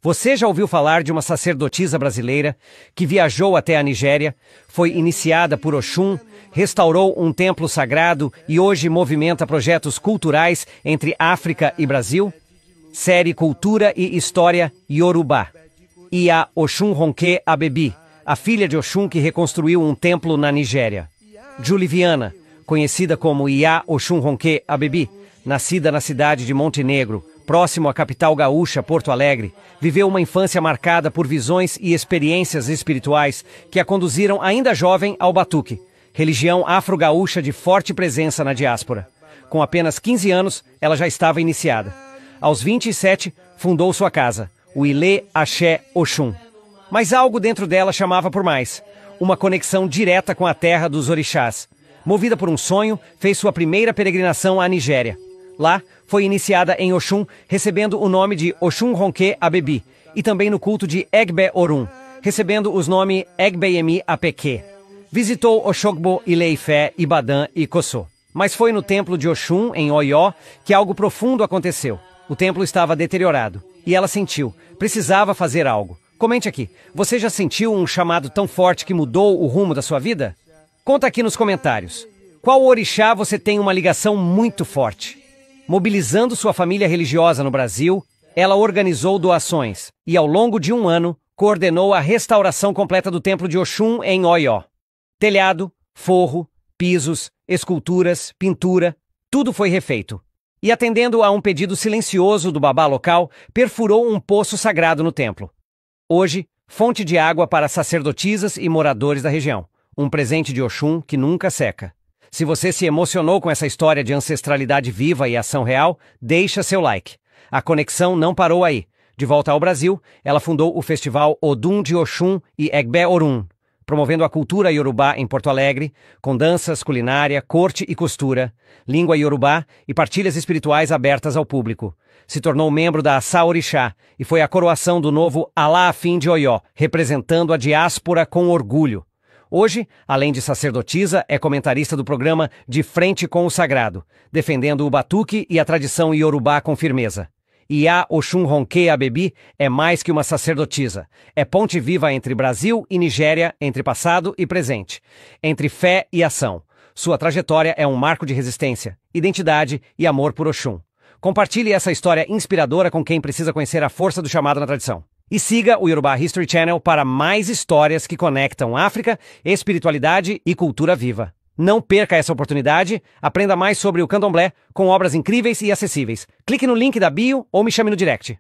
Você já ouviu falar de uma sacerdotisa brasileira que viajou até a Nigéria, foi iniciada por Oxum, restaurou um templo sagrado e hoje movimenta projetos culturais entre África e Brasil? Série Cultura e História Yorubá. Iya Oxum-Ronke Abebi, a filha de Oxum que reconstruiu um templo na Nigéria. Julie Viana, conhecida como Iya Oxum-Ronke Abebi, nascida na cidade de Montenegro, próximo à capital gaúcha, Porto Alegre, viveu uma infância marcada por visões e experiências espirituais que a conduziram ainda jovem ao batuque, religião afro-gaúcha de forte presença na diáspora. Com apenas 15 anos, ela já estava iniciada. Aos 27, fundou sua casa, o Ilê Axé Oxum. Mas algo dentro dela chamava por mais, uma conexão direta com a terra dos orixás. Movida por um sonho, fez sua primeira peregrinação à Nigéria. Lá, foi iniciada em Oxum, recebendo o nome de Oxum-Ronke Abebi, e também no culto de Egbe Orun, recebendo os nomes Egbeyemi Apeke. Visitou Oxogbo, Ilé-Ifé, Ibadan e Kossô. Mas foi no templo de Oxum, em Oió, que algo profundo aconteceu. O templo estava deteriorado, e ela sentiu, precisava fazer algo. Comente aqui, você já sentiu um chamado tão forte que mudou o rumo da sua vida? Conta aqui nos comentários. Qual orixá você tem uma ligação muito forte? Mobilizando sua família religiosa no Brasil, ela organizou doações e, ao longo de um ano, coordenou a restauração completa do templo de Oxum em Oió. Telhado, forro, pisos, esculturas, pintura, tudo foi refeito. E, atendendo a um pedido silencioso do babá local, perfurou um poço sagrado no templo. Hoje, fonte de água para sacerdotisas e moradores da região. Um presente de Oxum que nunca seca. Se você se emocionou com essa história de ancestralidade viva e ação real, deixa seu like. A conexão não parou aí. De volta ao Brasil, ela fundou o festival Odum de Oxum e Egbe Orun, promovendo a cultura iorubá em Porto Alegre, com danças, culinária, corte e costura, língua iorubá e partilhas espirituais abertas ao público. Se tornou membro da Assá Orixá e foi a coroação do novo Alaafin de Oió, representando a diáspora com orgulho. Hoje, além de sacerdotisa, é comentarista do programa De Frente com o Sagrado, defendendo o batuque e a tradição iorubá com firmeza. Iya Oxum-Ronke Abebi é mais que uma sacerdotisa. É ponte viva entre Brasil e Nigéria, entre passado e presente, entre fé e ação. Sua trajetória é um marco de resistência, identidade e amor por Oxum. Compartilhe essa história inspiradora com quem precisa conhecer a força do chamado na tradição. E siga o Yorubá History Channel para mais histórias que conectam África, espiritualidade e cultura viva. Não perca essa oportunidade, aprenda mais sobre o candomblé com obras incríveis e acessíveis. Clique no link da bio ou me chame no direct.